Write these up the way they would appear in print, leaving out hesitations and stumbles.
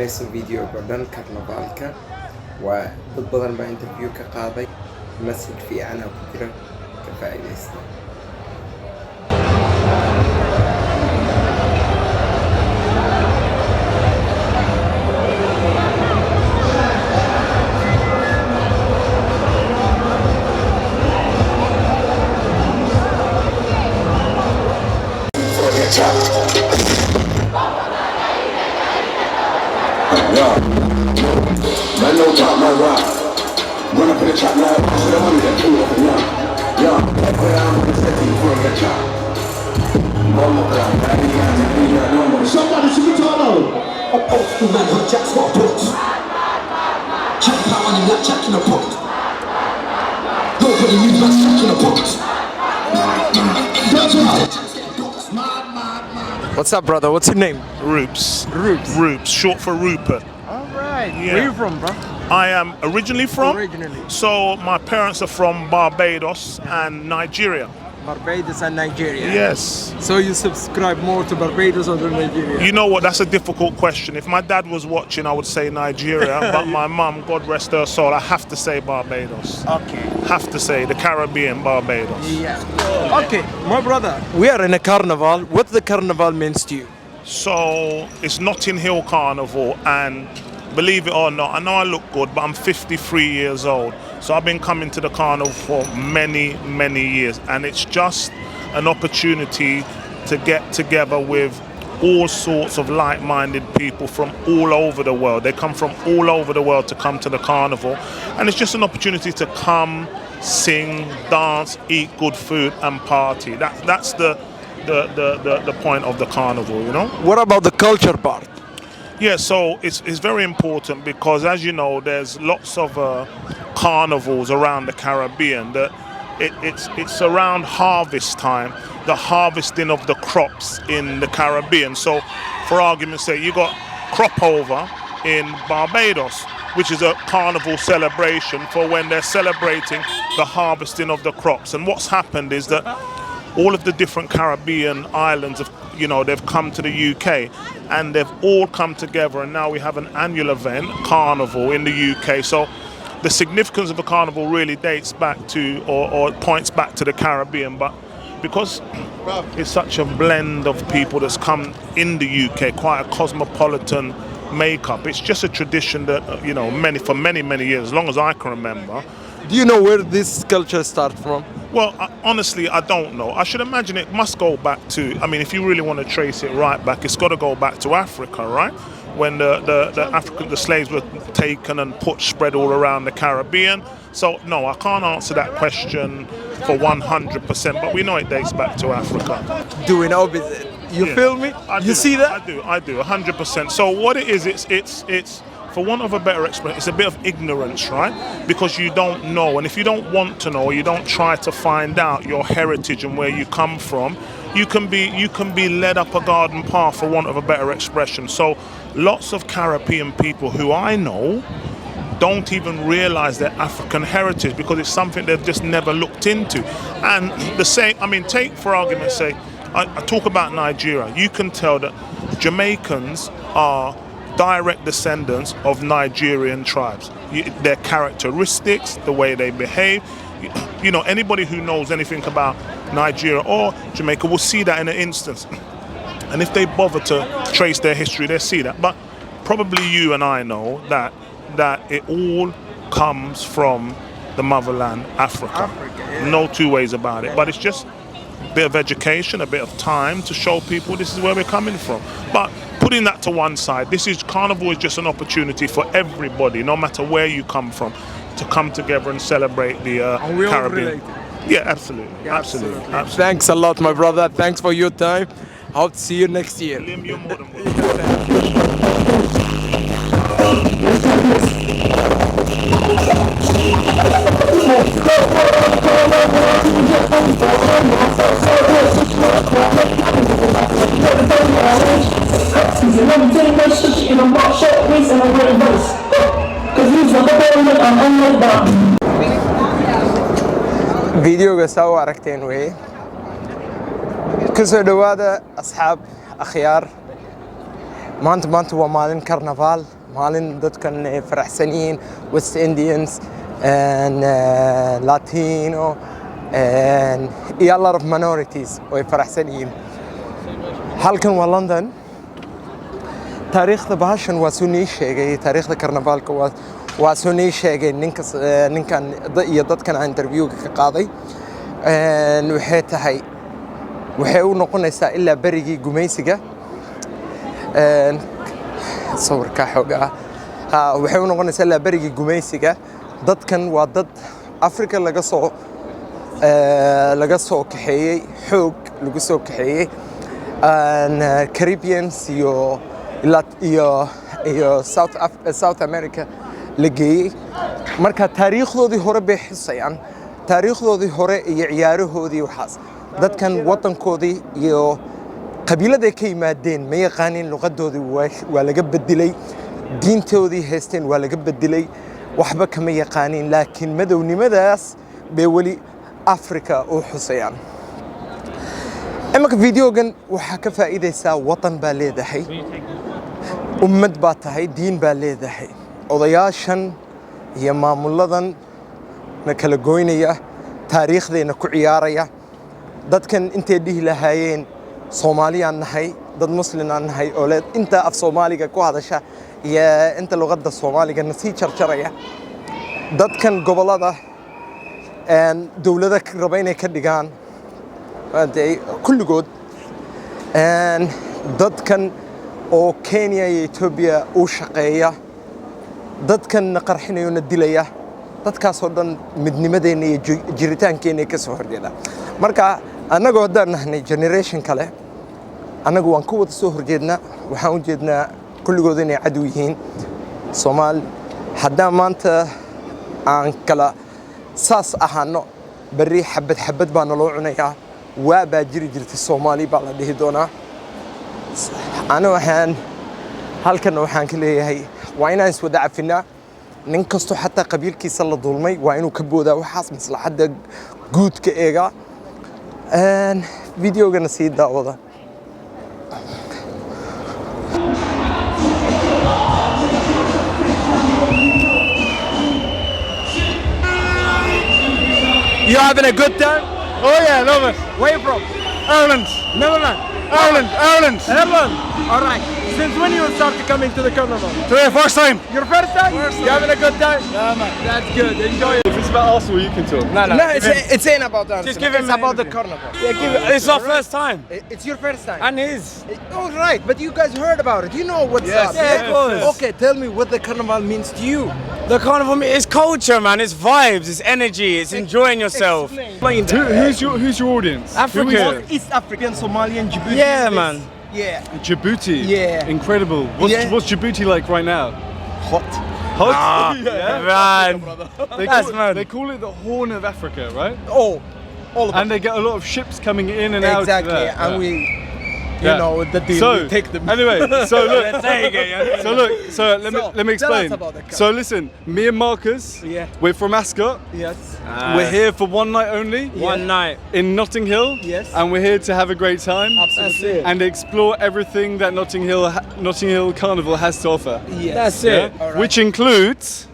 dhammaysto videoga dhan karnavaalka waa dad badan baa interview ka qaaday message fiican ku jira ka faa'iideysta Man, no top, no rock. Run up in the trap now, so the money that kill up and young. Where I'm gonna step in for the trap. Mama, somebody should be tall out. Oh, the man who jacks got books. Check out on him like Jack in a book. Nobody needs that Jack in a book. That's right. What's up, brother? What's your name? Roops. Roops. Roops, short for Rupert. All right. Yeah. Where are you from, bro? I am originally from. Originally. So my parents are from Barbados and Nigeria. Barbados and Nigeria. Yes. So you subscribe more to Barbados or to Nigeria? You know what? That's a difficult question. If my dad was watching, I would say Nigeria. But my mum, God rest her soul, I have to say Barbados. Okay. Have to say the Caribbean, Barbados. Yeah. Okay, my brother. We are in a carnival. What the carnival means to you? So it's Notting Hill Carnival, and believe it or not, I know I look good, but I'm 53 years old. So I've been coming to the carnival for many, many years, and it's just an opportunity to get together with all sorts of like-minded people from all over the world. They come from all over the world to come to the carnival, and it's just an opportunity to come, sing, dance, eat good food, and party. That's the point of the carnival, you know. What about the culture part? Yeah, so it's very important because, as you know, there's lots of carnivals around the Caribbean. That it's around harvest time, the harvesting of the crops in the Caribbean. So, for argument's sake, you got crop over in Barbados, which is a carnival celebration for when they're celebrating the harvesting of the crops. And what's happened is that all of the different Caribbean islands have, you know, they've come to the UK and they've all come together, and now we have an annual event, Carnival, in the UK. So the significance of the Carnival really dates back to or points back to the Caribbean, but because it's such a blend of people that's come in the UK, quite a cosmopolitan makeup, it's just a tradition that, you know, for many years, as long as I can remember. Do you know where this culture starts from? Well, honestly, I don't know. I should imagine it must go back to, I mean, if you really want to trace it right back, it's got to go back to Africa, right? When the slaves were taken and spread all around the Caribbean. So, no, I can't answer that question for 100%, but we know it dates back to Africa. Doing opposite. You feel me? You see that? I do, 100%. So what it is, it's for want of a better expression, it's a bit of ignorance, right? Because you don't know, and if you don't want to know, you don't try to find out your heritage and where you come from, you can be led up a garden path, for want of a better expression. So lots of Caribbean people who I know don't even realize their African heritage because it's something they've just never looked into. And the same, I mean, take for argument's sake, I talk about Nigeria. You can tell that Jamaicans are direct descendants of Nigerian tribes. Their characteristics, the way they behave, you know, anybody who knows anything about Nigeria or Jamaica will see that in an instance. And if they bother to trace their history, they'll see that. But probably you and I know that it all comes from the motherland, Africa. Yeah. No two ways about it. But it's just a bit of education, a bit of time to show people this is where we're coming from. But putting that to one side, Carnival is just an opportunity for everybody, no matter where you come from, to come together and celebrate the Caribbean. Yeah, absolutely. Yeah, absolutely. Thanks a lot, my brother. Thanks for your time. Hope to see you next year. Liam, you're more than welcome. فيديو سوا عركتين وهي كسر دواده أصحاب أخيار maanta waa maalin carnival, maalin dadkan faraxsaniin, West Indians and Latino and a lot of minorities way faraxsaniin. Halkan waa London. Taariikhda bahashan waa soo nii sheegay, taariikhda carnivalka waa soo nii sheegay ninkan iyo dadkan aan interviewga ka qaaday. waxay u noqonaysaa ilaa berigii gumaysiga. sawirka xogaa waxay u noqonaysaa ilaa berigii gumaysiga. dadkan waa dad Afrika laga soo kaxeeyey, xoog lagu soo kaxeeyey, Kariibiyaans iyo South America la geeyey. marka taariikhdoodii hore bay xusayaan, taariikhdoodii hore iyo ciyaarahoodii waxaas. dadkan wadankoodii iyo qabiiladay ka yimaadeen ma yaqaanin, luqadoodii waa laga bedelay, diintoodii haysteen waa laga bedelay, waxba kama yaqaanin. laakiin madownimadaas bay weli Afrika u xusayaan. imanka videogan waxaa ka faa'iidaysaa wadan baa leedahay, ummad baa tahay, diin baa leedahay. odayaashan iyo maamuladan na kala goynaya, taariikhdeena ku ciyaaraya. dadkan intay dhihi lahaayeen Soomaaliyaan nahay, dad muslimaan nahay oo inta af Soomaaliga ku hadasha iyo inta luqadda Soomaaliga nasii jarjaraya. dadkan gobolada dawladda raba inay ka dhigaan kulligood. dadkan oo Kenya iyo Ethiopia u shaqeeya, dadkan qarxinayo na dilaya, dadkaas oo dhan midnimadeena iyo jiritaankeena ka soo horjeeda. marka annagoo haddaan nahnay generation kale, annagu waan ku wada soo horjeednaa. waxaan u jeednaa kulligood inay cadow yihiin Soomaali. haddaan maanta aan kala saas ahaano, berri xabad baa naloo cunayaa. waa baa jiri jirtay Soomaali baa la dhihi doonaa. halkan waxaan ka leeyahay waa inaan iswada cafinaa. nin kastoo xataa qabiilkiisa la dulmay waa inuu ka boodaa waxaas, maslaxadda guud ka eega. videogana sii daawada. You having a good time? Oh yeah, love it. Where you from? Ireland. Netherlands. Ireland. Netherlands. All right. Since when you started coming to the carnival? Today, first time. Your first time? You having a good time? Yeah, man. That's good. Enjoy it. If it's about Arsenal, you can talk. No, it's ain't about that. Just give him It's about an the carnival. Yeah, give it. It's our first time. It's your first time. And his. All right, but you guys heard about it. You know what's Yes. up. Yeah, of course. Okay, tell me what the carnival means to you. The carnival is culture, man. It's vibes. It's energy. It's enjoying yourself. Explain. Who's your audience? Africa. Who is it? East African, Somalian, Djibouti. Yeah, man. Yeah. Djibouti. Yeah. Incredible. What's Djibouti like right now? Hot. Hot. Man. That's mad. They call it the Horn of Africa, right? Oh, all of And they get a lot of ships coming in and out. exactly. There. And Yeah. we, Yeah. the deal. So we take them. anyway, so look. Take it, yeah. So look, let me tell explain. us about the car. So listen, me and Marcus, Yeah. we're from Ascot. Yes. We're here for one night only One night. in Notting Hill. Yes. And we're here to have a great time. Absolutely. That's it. And explore everything that Notting Hill Carnival has to offer. Yes. That's Yeah? it. All right. Which includes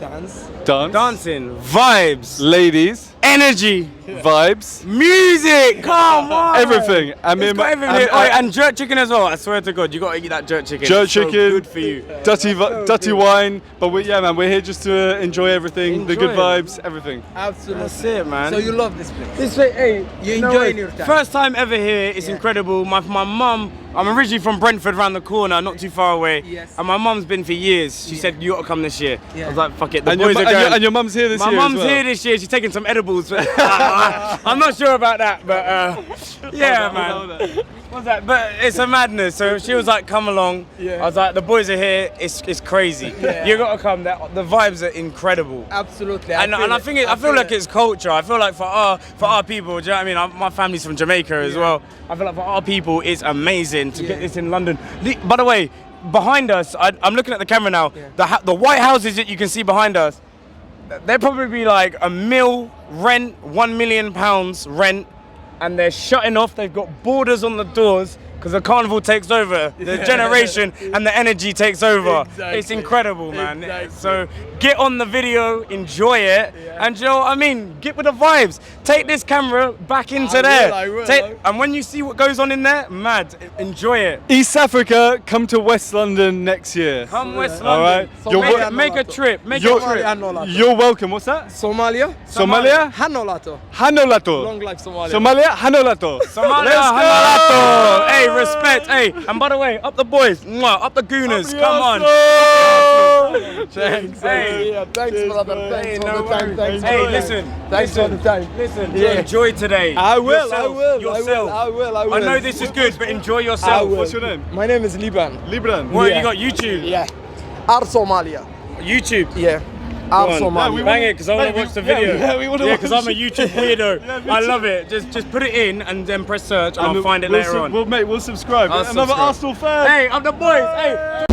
Dance. dance, Dancing. Vibes. ladies, Energy. vibes, Music. Come on. everything. And me It's and got everything here. Oh, and jerk chicken as well. I swear to God, you got to eat that jerk chicken. jerk It's so chicken, good for you. dirty wine. But man, we're here just to enjoy everything, the good Enjoy it. vibes, everything. Absolutely. That's it, man. So you love this place. This way, hey, You no enjoying way. your time? First time ever here. It's Yeah. incredible. My mum, I'm originally from Brentford, around the corner, not too far away. Yes. And my mum's been for years. She said you got to come this year. Yeah. I was like, fuck it. The And boys are going. your mum's here this My year mum's as well. here this year. She's taking some edibles. I'm not sure about that, but yeah, man. What's that? But it's a madness. So she was like, "Come along." Yeah. I was like, "The boys are here. It's crazy. Yeah. You got to come. The vibes are incredible." Absolutely. And I think I feel like it's culture. I feel like for our people, do you know what I mean? My family's from Jamaica as well. I feel like for our people, it's amazing to get this in London. By the way, behind us, I'm looking at the camera now. The white houses that you can see behind us, they'd probably be like £1 million rent, £1 million rent, and they're shutting off. They've got borders on the doors because the carnival takes over, the generation and the energy takes over. Exactly. It's incredible, man. Exactly. So get on the video, enjoy it, and you know what I mean, get with the vibes. Take this camera back into there. I will. And when you see what goes on in there, mad, enjoy it. East Africa, come to West London next year. Come West All London. right. Somalia Make a Nolato. trip. Make You're, a trip. you're welcome. What's that? Somalia? Somalia? Hanolato. Hanolato. Long life Somalia. Somalia, Hanolato. Somalia, Let's go. Hanalato. Hey, respect. Hey, and by the way, up the boys, mwah, up the Gooners. Come on. Thanks. Hey. Yeah, thanks, brother. Thanks Hey, for no the time. worries. Thanks Hey, for the listen. time. Thanks for the time. Listen. Yeah. Enjoy today. I will. Yourself. I will. I know this is good, but enjoy yourself. I will. What's your name? My name is Liban. Libran. What Yeah. you got? YouTube. Yeah. R.Somalia. YouTube. Yeah. on. R.Somalia. Bang it, because I want to watch the video. Yeah, we want to watch because I'm a it. YouTube weirdo. Yeah, me I too. love it. Just put it in and then press search, and I'll find it we'll later on. We'll subscribe. I'll Another subscribe. Arsenal fan. Hey, I'm the boys. Hey.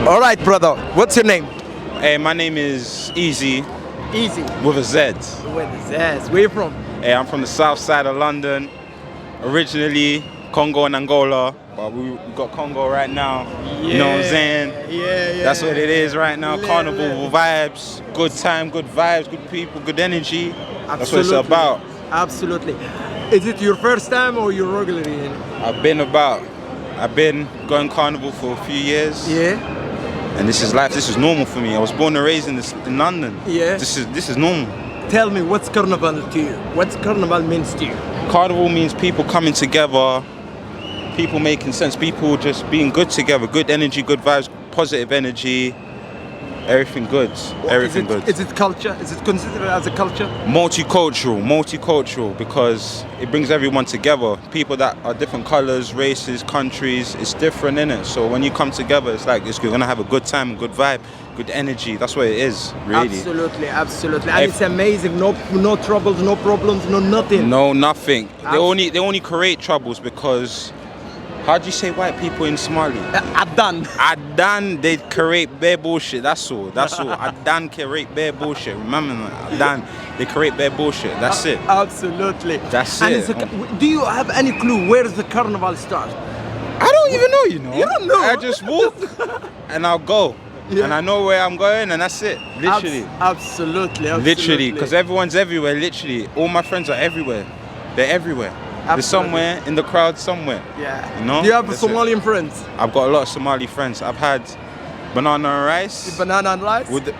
All right, brother. What's your name? Hey, my name is Easy Easy. with a Z. With Zaz. Where you from? Hey, I'm from the south side of London. Originally Congo and Angola, but we got Congo right now. You know what I'm saying? Yeah. That's what it is right now. Yeah, Carnival vibes, good time, good vibes, good people, good energy. That's what it's Absolutely. about. Absolutely. Is it your first time or you're regularly in? I've been going Carnival for a few years. Yeah. And this is life. This is normal for me. I was born and raised in London. Yeah. This is normal. Tell me, what's Carnival to you? What's Carnival means to you? Carnival means people coming together, people making sense, people just being good together, good energy, good vibes, positive energy, everything good, everything good. Is it culture? Is it considered as a culture? Multicultural, because it brings everyone together. People that are different colors, races, countries, it's different, innit? So when you come together, it's like you're gonna have a good time, good vibe, good energy. That's what it is, really. Absolutely. And it's amazing. No troubles, no problems, no nothing. No, nothing. They only create troubles because, how do you say white people in Somali? Adan, they create bare bullshit. That's all. Adan create bare bullshit. Remember that. Adan, they create bare bullshit. That's it. Absolutely. That's and it. Do you have any clue where does the carnival start? I don't even know, you know. You don't know? I just walk and I'll go. Yeah. And I know where I'm going and that's it. Literally. Absolutely. Literally. Because everyone's everywhere. Literally. All my friends are everywhere. They're everywhere. They're somewhere in the crowd somewhere. Yeah. You know? Do you have That's Somalian friends? I've got a lot of Somali friends. I've had banana and rice. Banana and rice? With the,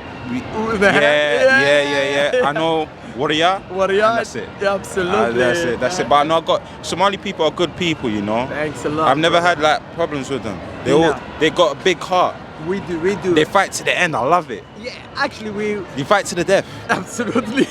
With the yeah. I know Warrior. Warrior. That's it. Yeah, absolutely. That's it. But I know Somali people are good people, you know. Thanks a lot. I've never had like problems with them. They got a big heart. We do. They fight to the end. I love it. Yeah, actually You fight to the death. absolutely.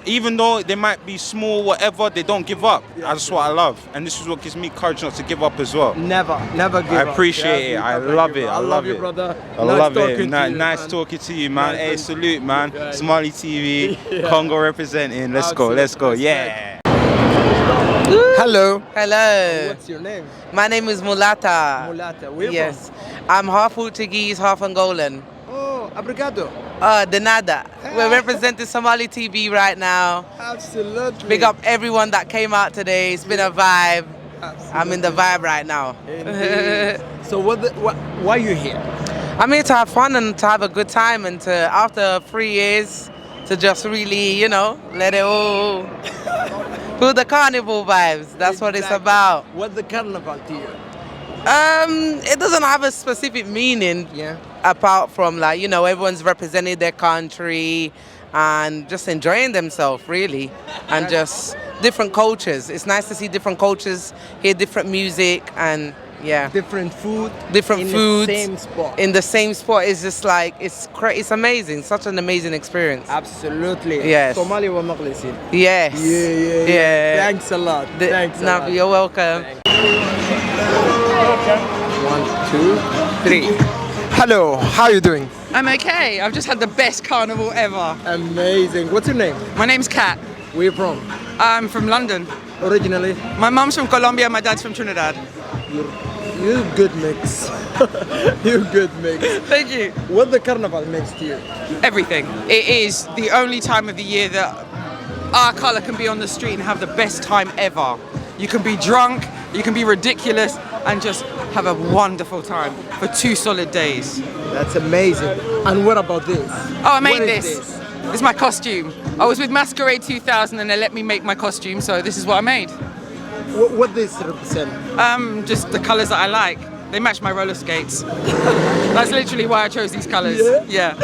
Even though they might be small, whatever, they don't give up. Yeah, That's what I love. And this is what gives me courage not to give up as well. Never give I up. appreciate it. I love it. I love you, it. brother. I Nice love talking it. to you, Nice man. talking to you, man. Nice Hey, talking- salute, man. Yeah. Somali TV, Yeah. Congo representing. Let's go. Absolutely. Yeah. Hello. Hello, What's your name? my name is Mulata. Mulata. Where you Yes, I'm half Portuguese, half Angolan. from? Oh, obrigado. De nada. We're representing Somali TV right now. Absolutely. Big up everyone that came out today. It's been a vibe. I'm in the vibe right now. Indeed. So why are you here? I'm here to have fun and to have a good time and to, after 3 years, to just really, let it all feel the carnival vibes. That's what it's Exactly. about. What's the carnival to you? It doesn't have a specific meaning. Yeah. Apart from like, you know, everyone's representing their country and just enjoying themselves really, and just different cultures. It's nice to see different cultures, hear different music, and yeah, Different food. different in foods the same spot. in the same spot. It's just like it's amazing, such an amazing experience. Absolutely. Yes. Somalia ومغلسين. Yes. Yeah. Thanks a lot. Thanks a lot. You're welcome. 1, 2, 3. Hello, how are you doing? I'm okay. I've just had the best carnival ever. Amazing. What's your name? My name's Kat. Where you from? I'm from London. Originally? My mum's from Colombia, my dad's from Trinidad. You good mix. You good mix. Thank you. What the carnival makes to you? Everything. It is the only time of the year that our colour can be on the street and have the best time ever. You can be drunk, you can be ridiculous, and just have a wonderful time for 2 solid days. That's amazing. And what about this? Oh, I made What is this. This is my costume. I was with Masquerade 2000 and they let me make my costume, so this is what I made. What this represent? Just the colours that I like. They match my roller skates. That's literally why I chose these colours. Yeah.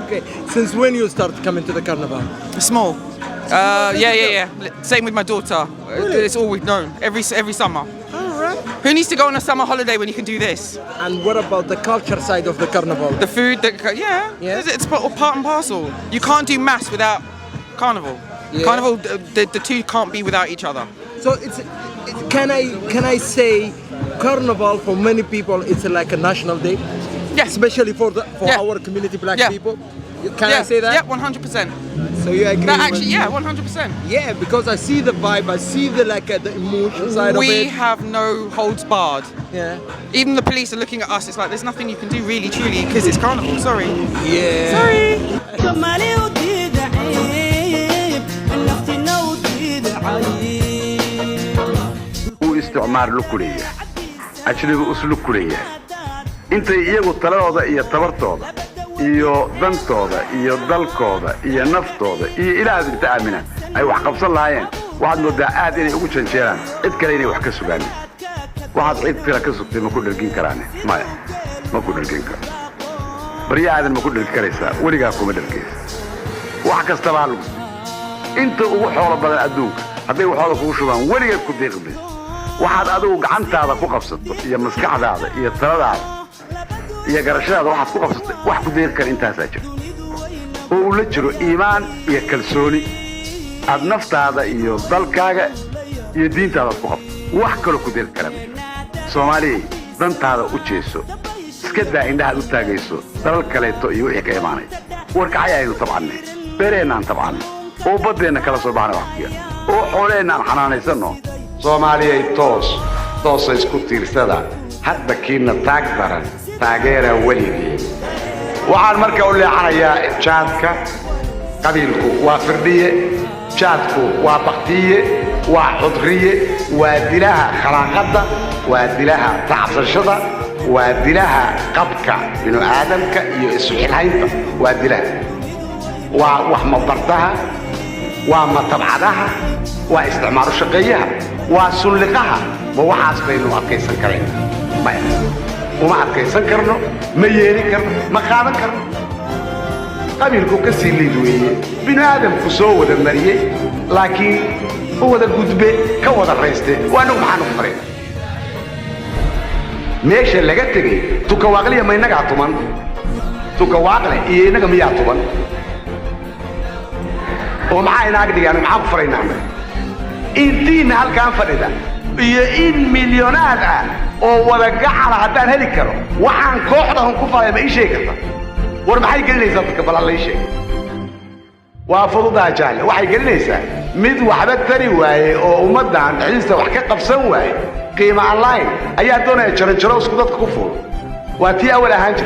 Okay. Since when you start coming to the carnival? Small. Yeah. Same with my daughter. It's all we've known. Every summer. Alright. Who needs to go on a summer holiday when you can do this? And what about the culture side of the carnival? The food, yeah. It's part and parcel. You can't do mass without carnival. Yeah. Carnival, the two can't be without each other. So can I say carnival for many people it's like a national day? Yeah. Especially for our community, black people. Can I say that? Yeah, 100%. So you agree? That actually, yeah, 100%. Yeah, because I see the vibe, I see the the emotion side of it. We have no holds barred. Yeah. Even the police are looking at us. It's like there's nothing you can do really, truly, because it's carnival. Sorry. Yeah. Sorry. استعمار لكلية أجنبي أسلوب كلية أنت يجوا تلاوضة إيا تبرتوضة إيو دنتوضة إيو دلكوضة إيو نفتوضة إيو إلى هذه تأمنا أي وحقب صلى هايين واحد مدعات إني أقول شنشيران إتكاليني وحكا سباني واحد عيد فيلا كسبتي ما كل الجين كراني ما كل الجين كراني بريا هذا ما كل الكريسة ولقاكم من الكيس وحكا استبعلوا أنت وحول بدل أدوك هذي وحول كوشبان ولقاكم ديقبي waxaad adigu gacantaada ku qabsato iyo maskaxdaada iyo taladaada iyo garashadaada waxaad ku qabsatay wax ku deeqi kara intaasaa jiro oo uu la jiro iimaan iyo kalsooni aad naftaada iyo dalkaaga iyo diintaada ku qabto wax kale ku deeqi kara Soomaaliya dantaada u jeeso iska daa indhaha u taagayso dalal kaleeto iyo wixii ka imaanay warka ayaynu tabcanay beereenaan tabcanay oo badeena kala soo baxnay wax oo xooleenaan xanaanaysano Soomaaliya toos isku tiirsada hadda kiina taag daran taageera weligii waxaan markaa u leexanayaa jaadka qabiilku waa firdhiye jaadku waa baqtiye waa xudriye waa dilaha khalaaqada waa dilaha tacsashada waa dilaha qabka binu aadamka iyo isu xilhaynta waa dilaha waa wax mabartaha waa matabcadaha waa isticmaalu shaqeeyaha وسلقها ووحاس بينو أكيسن كرين ما وما أكيسن كرنو ما يري كرنو ما خان كرنو قبيلكو كسيلي دوية بني آدم كسو وده مريه لكن هو ده قدبه كو ده رئيسته وانو محانو فرين ميش اللي قد تجي تكواغلي ما ينقع طمان تكواغلي إيه نقع مياه طمان ومعاي ناقدي أنا معاك فرين نعمل إنتين هالكان فريدة إيه إن مليونات أو ولا جعل حتى هلكرو وعن كوحدهم كفاية ما إيش يكذا ورم حي قال لي زبطك بلا الله شيء وافضل ده جال وحي قال لي سا مد وحدة تري واي أو مدة عن عيسى وحكي قبسن واي قيمة الله أيها دونا يشرن شروس كذا كفور واتي أول هنجر